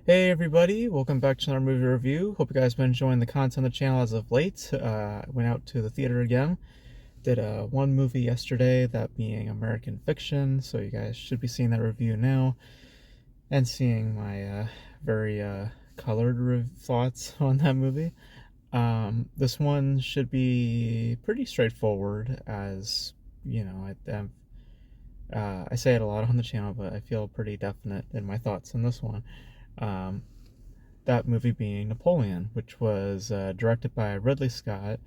Hey everybody, welcome back to another movie review. Hope you guys been enjoying the content on the channel as of late. Went out to the theater again. Did one movie yesterday, that being American Fiction, so you guys should be seeing that review now and seeing my very colored thoughts on that movie. This one should be pretty straightforward, as you know. I say it a lot on the channel, but I feel pretty definite in my thoughts on this one. Um, that movie being Napoleon, which was directed by Ridley Scott.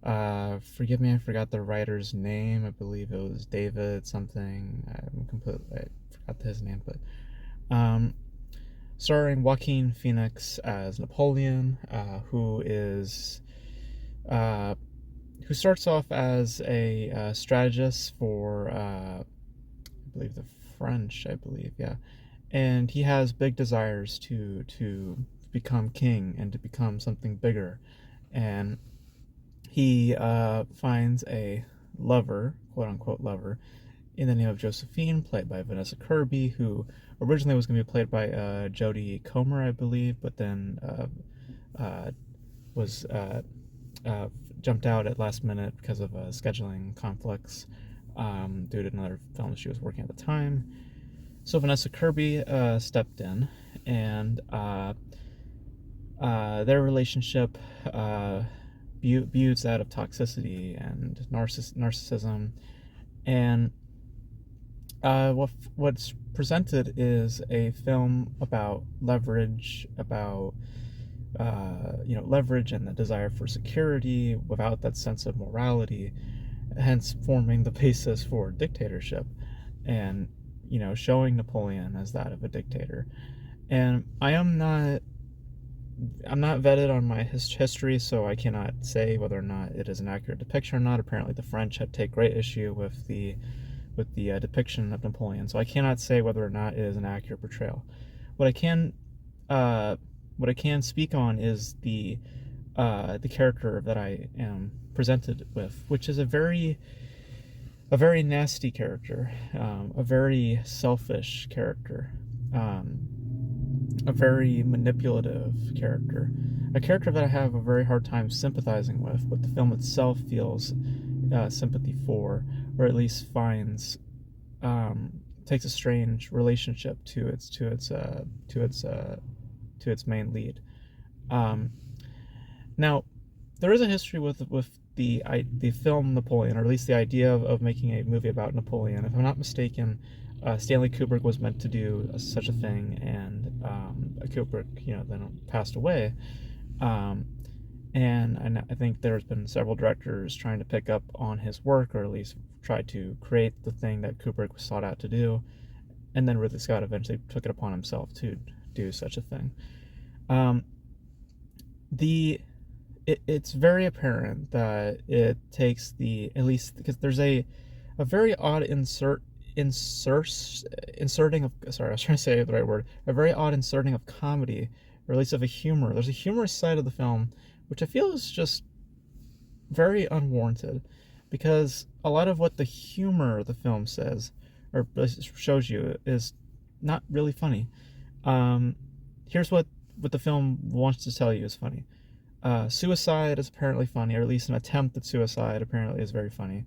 Forgive me, I forgot the writer's name. I believe it was David something. I forgot his name, but um, starring Joaquin Phoenix as Napoleon, uh, who starts off as a strategist for I believe the French. I believe, yeah, and he has big desires to become king and to become something bigger. And he finds a lover, quote unquote lover, in the name of Josephine, played by Vanessa Kirby, who originally was going to be played by Jodie Comer, I believe, but then was jumped out at last minute because of scheduling conflicts due to another film she was working at the time. So Vanessa Kirby stepped in, and their relationship builds out of toxicity and narcissism. And what's presented is a film about leverage, about leverage and the desire for security without that sense of morality, hence forming the basis for dictatorship, and showing Napoleon as that of a dictator. And I'm not vetted on my history, so I cannot say whether or not it is an accurate depiction or not. Apparently, the French had take great issue with the depiction of Napoleon, so I cannot say whether or not it is an accurate portrayal. What I can speak on is the character that I am presented with, which is a very nasty character, a very selfish character, a very manipulative character, a character that I have a very hard time sympathizing with, but the film itself feels sympathy for, or at least finds takes a strange relationship to its main lead. Now, there is a history with the film Napoleon, or at least the idea of making a movie about Napoleon. If I'm not mistaken, Stanley Kubrick was meant to do such a thing, and Kubrick, then passed away. And I think there's been several directors trying to pick up on his work, or at least try to create the thing that Kubrick was sought out to do. And then Ridley Scott eventually took it upon himself to do such a thing. It's very apparent that it takes at least because there's a very odd inserting of, sorry, I was trying to say the right word, a very odd inserting of comedy, or at least of a humor. There's a humorous side of the film which I feel is just very unwarranted, because a lot of what the humor of the film says or shows you is not really funny. Here's what the film wants to tell you is funny. Suicide is apparently funny, or at least an attempt at suicide apparently is very funny.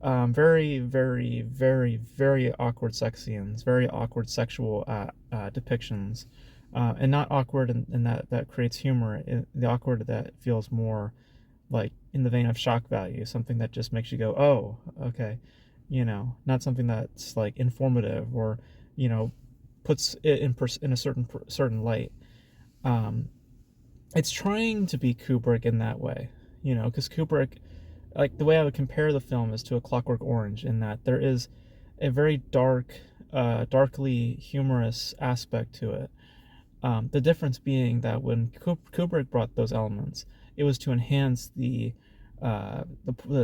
Very, very, very, very awkward sex scenes, very awkward sexual depictions, and not awkward in that creates humor. The awkward that feels more like in the vein of shock value, something that just makes you go, oh, okay, not something that's like informative, or puts it in a certain light. It's trying to be Kubrick in that way, because Kubrick, like, the way I would compare the film is to A Clockwork Orange, in that there is a very darkly humorous aspect to it. The difference being that when Kubrick brought those elements, it was to enhance the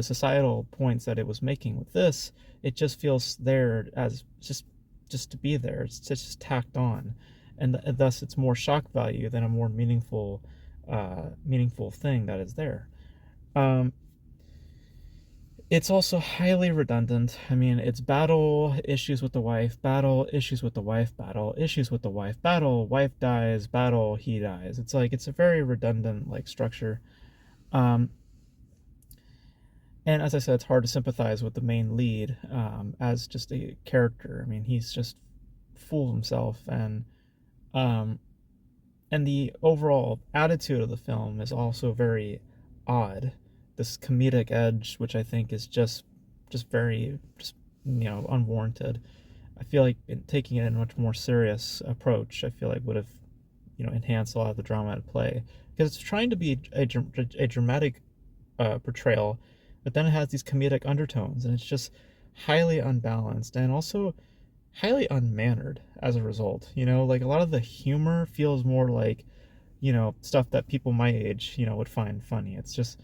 societal points that it was making. With this, it just feels there as just to be there. It's just tacked on, and thus it's more shock value than a more meaningful thing that is there. Um, It's also highly redundant. I mean, it's battle, issues with the wife, battle, issues with the wife, battle, issues with the wife, battle, wife dies, battle, he dies. It's like it's a very redundant like structure. Um, and as I said, it's hard to sympathize with the main lead as just a character. I mean, he's just full of himself, um, and the overall attitude of the film is also very odd. This comedic edge, which I think is just very just unwarranted. I feel like taking it in a much more serious approach, I feel like would have enhanced a lot of the drama at play because it's trying to be a dramatic portrayal, but then it has these comedic undertones, and it's just highly unbalanced and also highly unmannered as a result. Like a lot of the humor feels more like stuff that people my age would find funny. It's just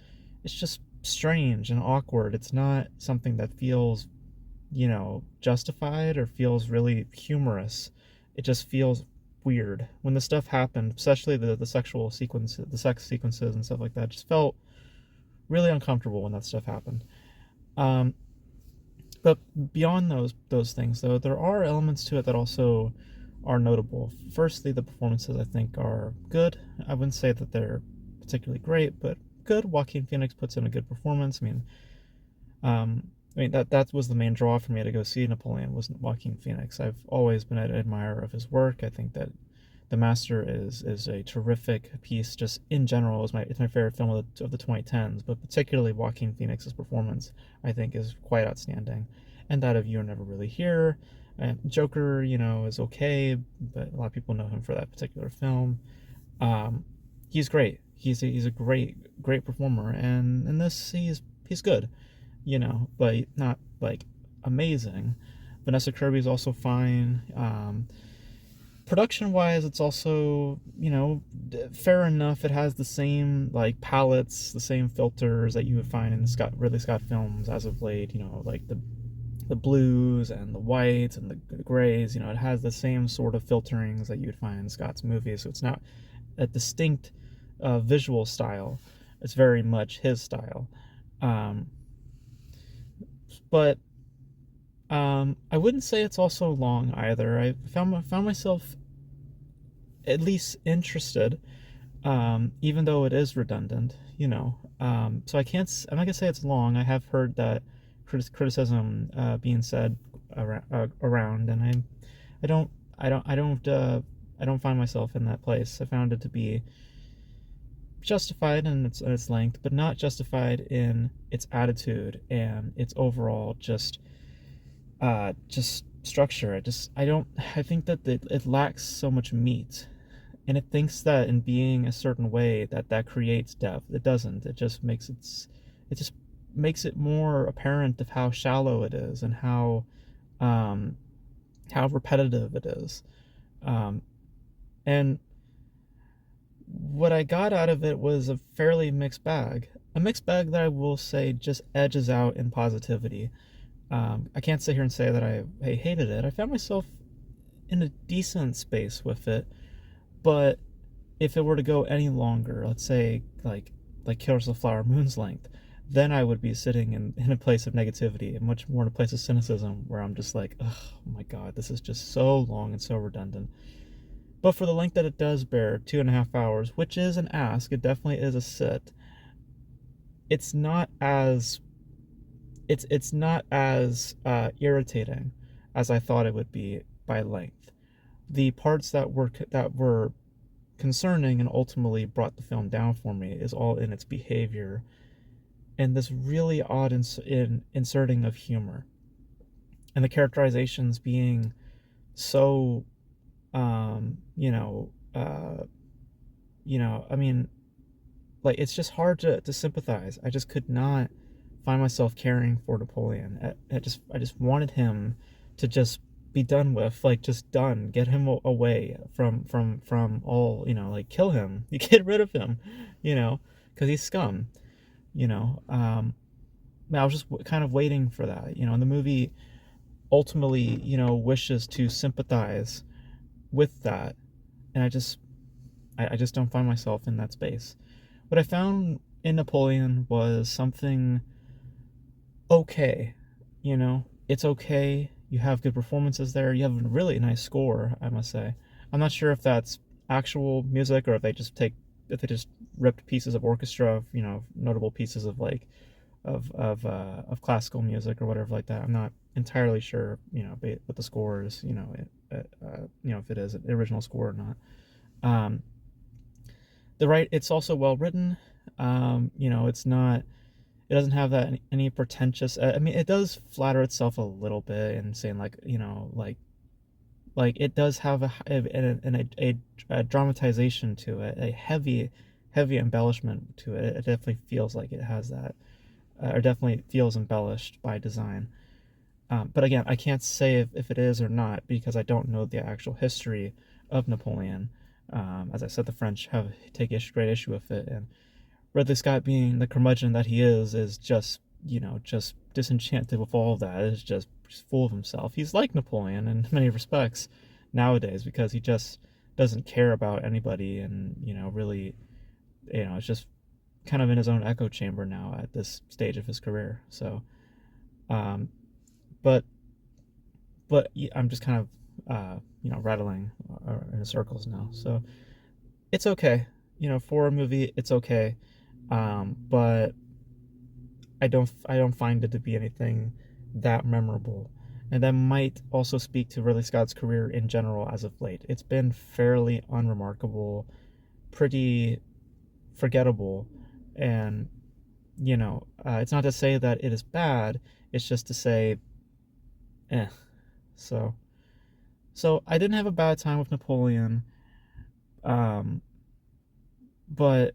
strange and awkward. It's not something that feels justified or feels really humorous. It just feels weird when the stuff happened, especially the sexual sequences, the sex sequences and stuff like that. Just felt really uncomfortable when that stuff happened. Um, but beyond those things, though, there are elements to it that also are notable. Firstly, the performances I think are good. I wouldn't say that they're particularly great, but good. Joaquin Phoenix puts in a good performance. That was the main draw for me to go see Napoleon, was Joaquin Phoenix. I've always been an admirer of his work. I think that The Master is a terrific piece. Just in general, it's my favorite film of the 2010s, but particularly Joaquin Phoenix's performance, I think, is quite outstanding. And that of You're Never Really Here. And Joker, is okay, but a lot of people know him for that particular film. Um, he's great. He's a great performer, and in this he's good, but not like amazing. Vanessa Kirby's also fine. Production wise, it's also fair enough. It has the same like palettes, the same filters that you would find in Ridley Scott films as of late. Like the blues and the whites and the grays. It has the same sort of filterings that you'd find in Scott's movies. So it's not a distinct visual style. It's very much his style. Um, but I wouldn't say it's also long either. I found myself at least interested, even though it is redundant. So I'm not gonna say it's long. I have heard that criticism being said around, and I don't I don't I don't I don't find myself in that place. I found it to be justified in its length, but not justified in its attitude and its overall just structure. I think that it lacks so much meat, and it thinks that in being a certain way that creates depth. It doesn't. It just makes it more apparent of how shallow it is and um how repetitive it is. Um and what I got out of it was a fairly mixed bag. A mixed bag that I will say just edges out in positivity. I can't sit here and say that I hated it. I found myself in a decent space with it, but if it were to go any longer, let's say like Killers of the Flower Moon's length, then I would be sitting in a place of negativity and much more in a place of cynicism where I'm just like, oh my god, this is just so long and so redundant. But for the length that it does bear, 2.5 hours, which is an ask, it definitely is a sit. It's not as irritating as I thought it would be by length. The parts that were concerning and ultimately brought the film down for me is all in its behavior and this really odd inserting of humor and the characterizations being so um you know uh I mean, like, it's just hard to sympathize. I just could not find myself caring for Napoleon. I just wanted him to just be done with, like, just done. Get him away from all, like, kill him. You get rid of him, because he's scum. I was just kind of waiting for that. And the movie ultimately, wishes to sympathize with that, and I just don't find myself in that space. What I found in Napoleon was something okay. You know, it's okay. You have good performances there. You have a really nice score, I must say. I'm not sure if that's actual music or if they just ripped pieces of orchestra, notable pieces of like of classical music or whatever like that. I'm not entirely sure, what the score is, if it is an original score or not. Um, it's also well written. It's not, it doesn't have that any pretentious. I mean, it does flatter itself a little bit and saying like, like it does have a dramatization to it, a heavy embellishment to it. It definitely feels like it has that, or definitely feels embellished by design. But again, I can't say if it is or not because I don't know the actual history of Napoleon. As I said, the French have take great issue with it, and Ridley Scott, being the curmudgeon that he is just just disenchanted with all of that. Is just full of himself. He's like Napoleon in many respects nowadays because he just doesn't care about anybody, and really, it's just kind of in his own echo chamber now at this stage of his career. So, um, but I'm just kind of rattling in circles now. So it's okay. For a movie, it's okay. But I don't find it to be anything that memorable. And that might also speak to Ridley Scott's career in general as of late. It's been fairly unremarkable, pretty forgettable, and it's not to say that it is bad. It's just to say, eh. So, I didn't have a bad time with Napoleon, um, but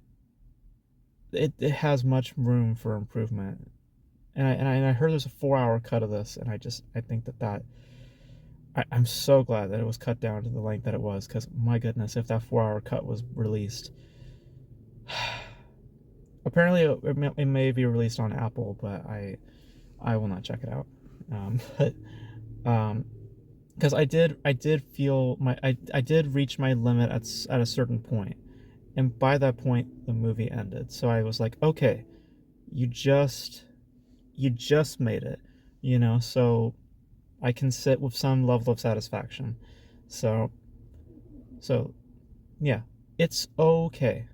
it has much room for improvement. And I heard there's a 4 hour cut of this, and I think I'm so glad that it was cut down to the length that it was, because my goodness, if that 4 hour cut was released, apparently it may be released on Apple, but I will not check it out. But because I did feel I did reach my limit at a certain point, and by that point the movie ended. So I was like, okay, you just made it, so I can sit with some level of satisfaction. So so yeah, it's okay,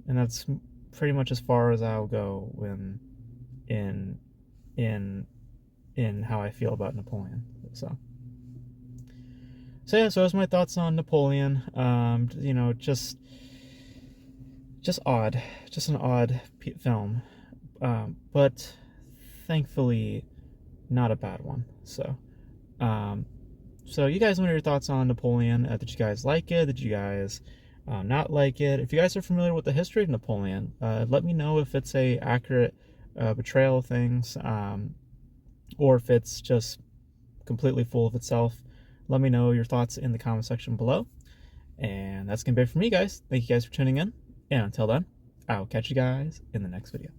and that's pretty much as far as I'll go when in in how I feel about Napoleon. So yeah, so that's my thoughts on Napoleon. Just odd, just an odd film, but thankfully not a bad one. Um, so you guys, what are your thoughts on Napoleon? Did you guys like it? Did you guys not like it? If you guys are familiar with the history of Napoleon, let me know if it's a accurate portrayal of things, or if it's just completely full of itself. Let me know your thoughts in the comment section below. And that's gonna be it for me, guys. Thank you guys for tuning in. And until then, I'll catch you guys in the next video.